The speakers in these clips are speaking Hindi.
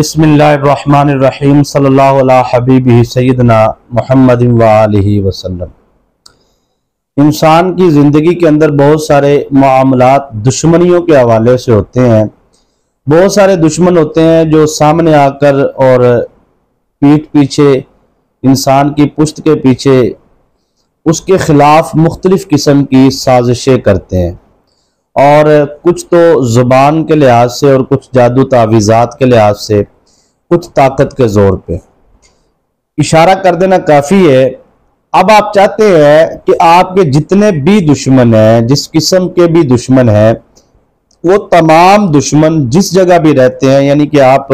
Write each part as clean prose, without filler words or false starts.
बिस्मिल्लाहिर्रहमानिर्रहीम सल्लल्लाहु अला हबीबिही सय्यदना मुहम्मद व आलिहि वसल्लम। इंसान की ज़िंदगी के अंदर बहुत सारे मामलात दुश्मनियों के हवाले से होते हैं। बहुत सारे दुश्मन होते हैं जो सामने आकर और पीठ पीछे, इंसान की पुश्त के पीछे उसके ख़िलाफ़ मुख्तलिफ़ किस्म की साजिशें करते हैं, और कुछ तो ज़ुबान के लिहाज से और कुछ जादू तावीज़ात के लिहाज से, कुछ ताकत के ज़ोर पे। इशारा कर देना काफ़ी है। अब आप चाहते हैं कि आपके जितने भी दुश्मन हैं, जिस किस्म के भी दुश्मन हैं, वो तमाम दुश्मन जिस जगह भी रहते हैं, यानी कि आप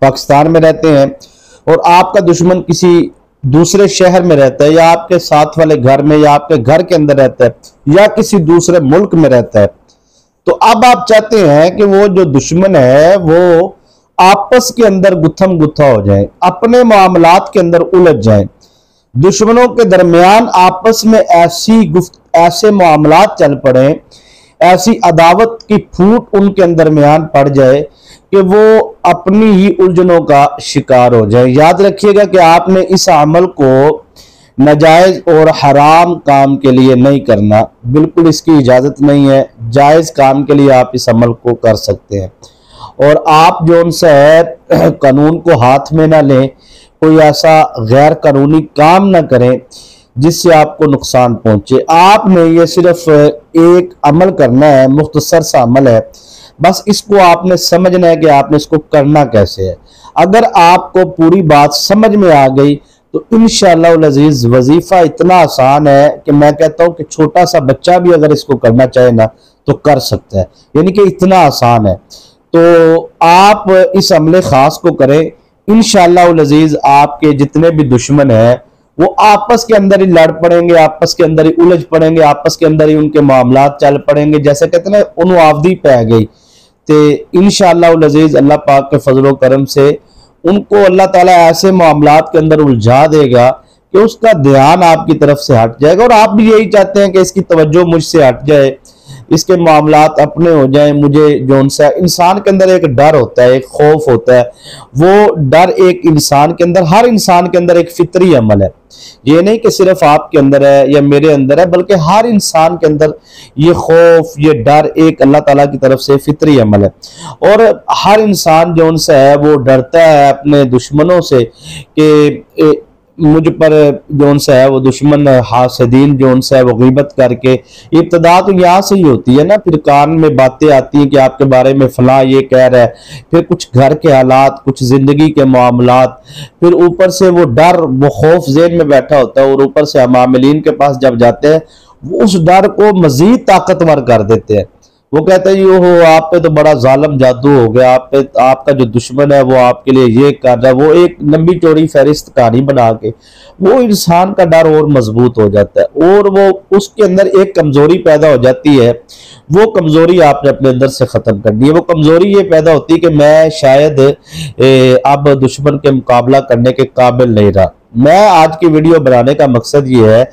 पाकिस्तान में रहते हैं और आपका दुश्मन किसी दूसरे शहर में रहता है, या आपके साथ वाले घर में, या आपके घर के अंदर रहता है, या किसी दूसरे मुल्क में रहता है, तो अब आप चाहते हैं कि वो जो दुश्मन है वो आपस के अंदर गुत्थम गुत्था हो जाए, अपने मामलात के अंदर उलझ जाए। दुश्मनों के दरमियान आपस में ऐसे मामलात चल पड़े, ऐसी अदावत की फूट उनके दरमियान पड़ जाए कि वो अपनी ही उलझनों का शिकार हो जाए। याद रखिएगा कि आपने इस अमल को नाजायज और हराम काम के लिए नहीं करना, बिल्कुल इसकी इजाजत नहीं है। जायज काम के लिए आप इस अमल को कर सकते हैं, और आप जो उनसे है कानून को हाथ में ना लें, कोई ऐसा गैर कानूनी काम ना करें जिससे आपको नुकसान पहुंचे। आपने ये सिर्फ एक अमल करना है, मुख्तसर सा अमल है, बस इसको आपने समझना है कि आपने इसको करना कैसे है। अगर आपको पूरी बात समझ में आ गई तो इंशाअल्लाह अज़ीज़ वजीफा इतना आसान है कि मैं कहता हूं कि छोटा सा बच्चा भी अगर इसको करना चाहे ना तो कर सकता है, यानी कि इतना आसान है। तो आप इस अमले खास को करें, इंशाअल्लाह अज़ीज़ आपके जितने भी दुश्मन हैं वो आपस के अंदर ही लड़ पड़ेंगे, आपस के अंदर ही उलझ पड़ेंगे, आपस के अंदर ही उनके मामलात चल पड़ेंगे। जैसे कहते हैं ना, उनवावदी पै गई। तो इंशाअल्लाह अज़ीज़ अल्लाह पाक के फजल करम से उनको अल्लाह ताला ऐसे मामलात के अंदर उलझा देगा कि उसका ध्यान आपकी तरफ से हट जाएगा, और आप भी यही चाहते हैं कि इसकी तवज्जो मुझसे हट जाए, इसके मामलात अपने हो जाएं। मुझे जो सा इंसान के अंदर एक डर होता है, एक खौफ होता है, वो डर एक इंसान के अंदर, हर इंसान के अंदर एक फितरी अमल है। ये नहीं कि सिर्फ आपके अंदर है या मेरे अंदर है, बल्कि हर इंसान के अंदर ये खौफ, ये डर एक अल्लाह ताला की तरफ से फितरी अमल है। और हर इंसान जो उनसे है वो डरता है अपने दुश्मनों से कि मुझ पर जो उनसे है वो दुश्मन हासिदीन जो उनसे है वो गीबत करके, इब्तदा तो यहाँ से ही होती है ना, फिर कान में बातें आती हैं कि आपके बारे में फलां ये कह रहा है, फिर कुछ घर के हालात, कुछ जिंदगी के मामलात, फिर ऊपर से वो डर, वो खौफ ज़हन में बैठा होता है, और ऊपर से हम आमिलीन के पास जब जाते हैं वो उस डर को मजीद ताकतवर कर देते हैं। वो कहते हैं ओहो आप पे तो बड़ा जालिम जादू हो गया, आप पे, आपका जो दुश्मन है वो आपके लिए ये कर रहा है। वो एक लंबी चौड़ी फहरिस्त कहानी बना के वो इंसान का डर और मजबूत हो जाता है, और वो उसके अंदर एक कमजोरी पैदा हो जाती है। वो कमजोरी आपने अपने अंदर से खत्म करनी है। वो कमजोरी ये पैदा होती है कि मैं शायद अब दुश्मन के मुकाबला करने के काबिल नहीं रहा। मैं आज की वीडियो बनाने का मकसद ये है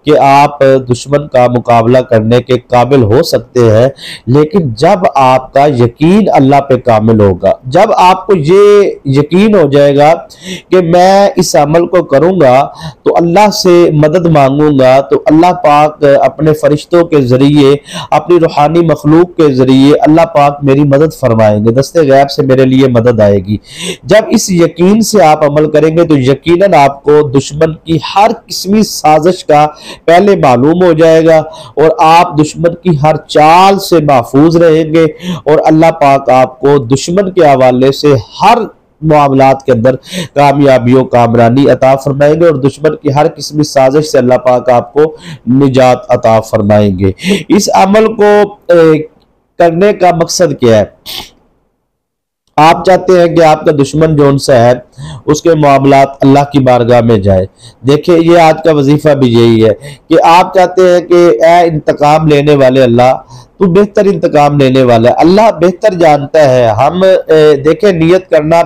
कि आप दुश्मन का मुकाबला करने के काबिल हो सकते हैं, लेकिन जब आपका यकीन अल्लाह पे कामिल होगा, जब आपको ये यकीन हो जाएगा कि मैं इस अमल को करूंगा तो अल्लाह से मदद मांगूंगा, तो अल्लाह पाक अपने फरिश्तों के जरिए, अपनी रूहानी मखलूक के जरिए अल्लाह पाक मेरी मदद फरमाएंगे, दस्ते गैब से मेरे लिए मदद आएगी। जब इस यकीन से आप अमल करेंगे तो यकीनन आपको दुश्मन की हर किस्मी साजिश का पहले मालूम हो जाएगा, और आप दुश्मन की हर चाल से महफूज रहेंगे, और अल्लाह पाक आपको दुश्मन के हवाले से हर मामलात के अंदर कामयाबियों कामरानी अता फरमाएंगे, और दुश्मन की हर किस्म साजिश से अल्लाह पाक आपको निजात अता फरमाएंगे। इस अमल को करने का मकसद क्या है? आप चाहते हैं कि आपका दुश्मन जो उनसे है उसके मामलात अल्लाह की बारगाह में जाए। देखिए ये आज का वजीफा भी यही है कि आप चाहते हैं कि ए इंतकाम लेने वाले अल्लाह, तू बेहतर इंतकाम लेने वाला है। अल्लाह बेहतर जानता है। हम देखें नियत करना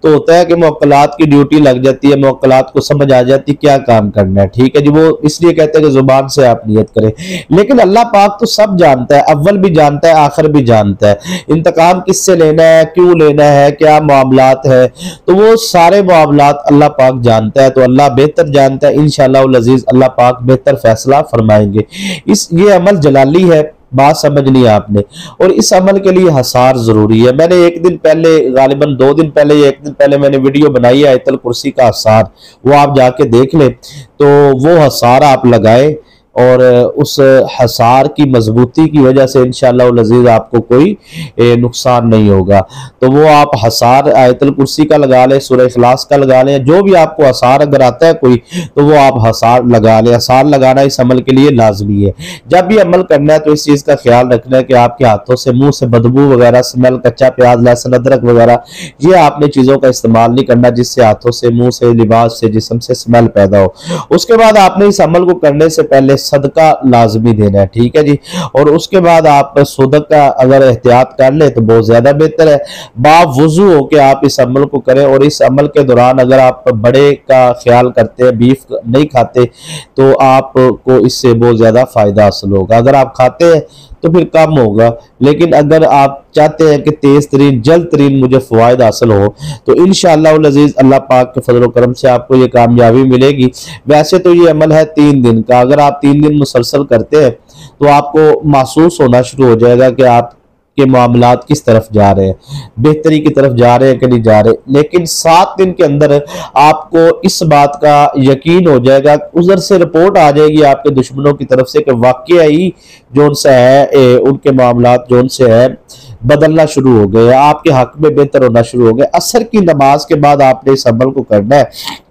तो होता है कि मुवक्कलात की ड्यूटी लग जाती है, मुवक्कलात को समझ आ जाती है क्या काम करना है, ठीक है जी, वो इसलिए कहते हैं कि जुबान से आप नियत करें। लेकिन अल्लाह पाक तो सब जानता है, अव्वल भी जानता है, आखिर भी जानता है। इंतकाम किससे लेना है, क्यों लेना है, क्या मामलात है, तो वो सारे मामलात अल्लाह पाक जानता है। तो अल्लाह बेहतर जानता है। इंशाअल्लाह अज़ीज़ अल्लाह पाक बेहतर फैसला फरमाएंगे। ये अमल जलाली है, बात समझ ली आपने। और इस अमल के लिए हसार जरूरी है। मैंने एक दिन पहले, गालिबन 2 दिन पहले या 1 दिन पहले मैंने वीडियो बनाई है आयतल कुर्सी का हसार, वो आप जाके देख लें। तो वो हसार आप लगाए और उस हसार की मजबूती की वजह से इंशाअल्लाह अज़ीज़ आपको कोई नुकसान नहीं होगा। तो वो आप हसार आयतल कुर्सी का लगा लें, सूरह इखलास का लगा लें, जो भी आपको हसार अगर आता है कोई, तो वो आप हसार लगा लें। हसार लगाना इस अमल के लिए लाजमी है। जब भी अमल करना है तो इस चीज़ का ख्याल रखना है कि आपके हाथों से, मुंह से बदबू वगैरह, स्मेल, कच्चा प्याज, लहसुन, अदरक वगैरह, ये आपने चीज़ों का इस्तेमाल नहीं करना जिससे हाथों से, मुंह से, लिबास से, जिस्म से स्मेल पैदा हो। उसके बाद आपने इस अमल को करने से पहले सदका लाजमी देना है, ठीक है जी। और उसके बाद आप सदका अगर एहतियात कर ले तो बहुत ज्यादा बेहतर है। बावुजू हो के आप इस अमल को करें। और इस अमल के दौरान अगर आप बड़े का ख्याल करते हैं, बीफ नहीं खाते, तो आपको इससे बहुत ज्यादा फायदा हासिल होगा। अगर आप खाते हैं तो फिर कम होगा। लेकिन अगर आप चाहते हैं कि तेज तरीन, जल्द तरीन मुझे फ़वाइद हासिल हो, तो इंशाअल्लाह अज़ीज़ अल्लाह पाक के फजल करम से आपको ये कामयाबी मिलेगी। वैसे तो ये अमल है 3 दिन का। अगर आप 3 दिन मुसलसल करते हैं तो आपको महसूस होना शुरू हो जाएगा कि आप के मामलात किस तरफ जा रहे हैं, बेहतरी की तरफ जा रहे हैं कि नहीं जा रहे। लेकिन 7 दिन के अंदर आपको इस बात का यकीन हो जाएगा, उधर से रिपोर्ट आ जाएगी आपके दुश्मनों की तरफ से कि वाकई ही जो उनसे है, उनके मामलात जो उनसे है बदलना शुरू हो गए, आपके हक में बेहतर होना शुरू हो गए। असर की नमाज के बाद आपने इस अमल को करना है।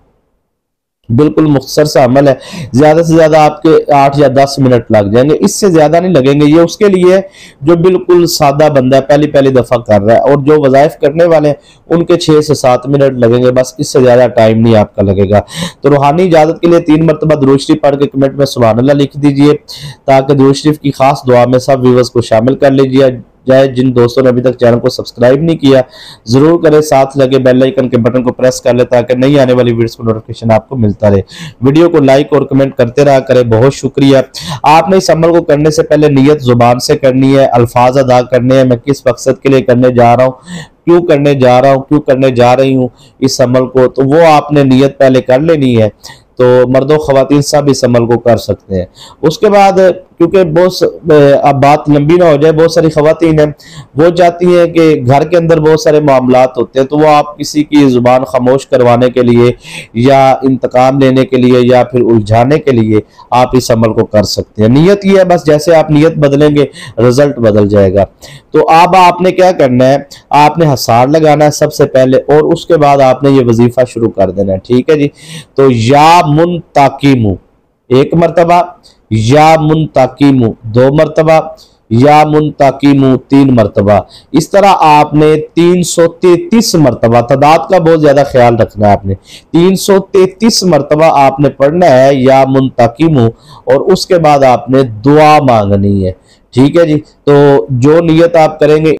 बिल्कुल मुख्तसर सा अमल है, ज्यादा से ज्यादा आपके 8 या 10 मिनट लग जाएंगे, इससे ज्यादा नहीं लगेंगे। ये उसके लिए जो बिल्कुल सादा बंदा है, पहली दफा कर रहा है, और जो वज़ाइफ करने वाले हैं उनके 6 से 7 मिनट लगेंगे, बस इससे ज्यादा टाइम नहीं आपका लगेगा। तो रूहानी इजाजत के लिए 3 मरतबा दुरूद शरीफ पढ़ के कमेंट में सुभान अल्लाह लिख दीजिए, ताकि दुरूद शरीफ की खास दुआ में सब व्यूअर्स को शामिल कर लीजिए जाए। जिन दोस्तों ने अभी तक चैनल को सब्सक्राइब नहीं किया जरूर करें, साथ लगे बेल आइकन के बटन को प्रेस कर ले ताकि नई आने वाली वीडियोस को नोटिफिकेशन आपको मिलता रहे। वीडियो को लाइक और कमेंट करते रहा करें। बहुत शुक्रिया। आपने इस अमल को करने से पहले नियत जुबान से करनी है, अल्फाज अदा करने हैं, मैं किस मकसद के लिए करने जा रहा हूँ, क्यों करने जा रहा हूँ, क्यों करने जा रही हूँ इस अमल को, तो वो आपने नियत पहले कर लेनी है। तो मर्दों ख़वातीन सब इस अमल को कर सकते हैं। उसके बाद क्योंकि बहुत अब बात लंबी ना हो जाए, बहुत सारी ख़वातीन हैं वो चाहती हैं कि घर के अंदर बहुत सारे मामलात होते हैं, तो वो आप किसी की ज़ुबान खामोश करवाने के लिए या इंतकाम लेने के लिए या फिर उलझाने के लिए आप इस अमल को कर सकते हैं। नियत ये है, बस जैसे आप नियत बदलेंगे रिजल्ट बदल जाएगा। तो अब आपने क्या करना है, आपने हसार लगाना है सबसे पहले, और उसके बाद आपने ये वजीफा शुरू कर देना है, ठीक है जी। तो या मुनताकिमु 1 मरतबा, या मुनताकिमु 2 मरतबा, या मुनताकिमु 3 मरतबा। इस तरह आपने 333 मरतबा, तादाद का बहुत ज्यादा ख्याल रखना है आपने, 333 मरतबा आपने पढ़ना है या मुनताकिमु, और उसके बाद आपने दुआ मांगनी है, ठीक है जी। तो जो नियत आप करेंगे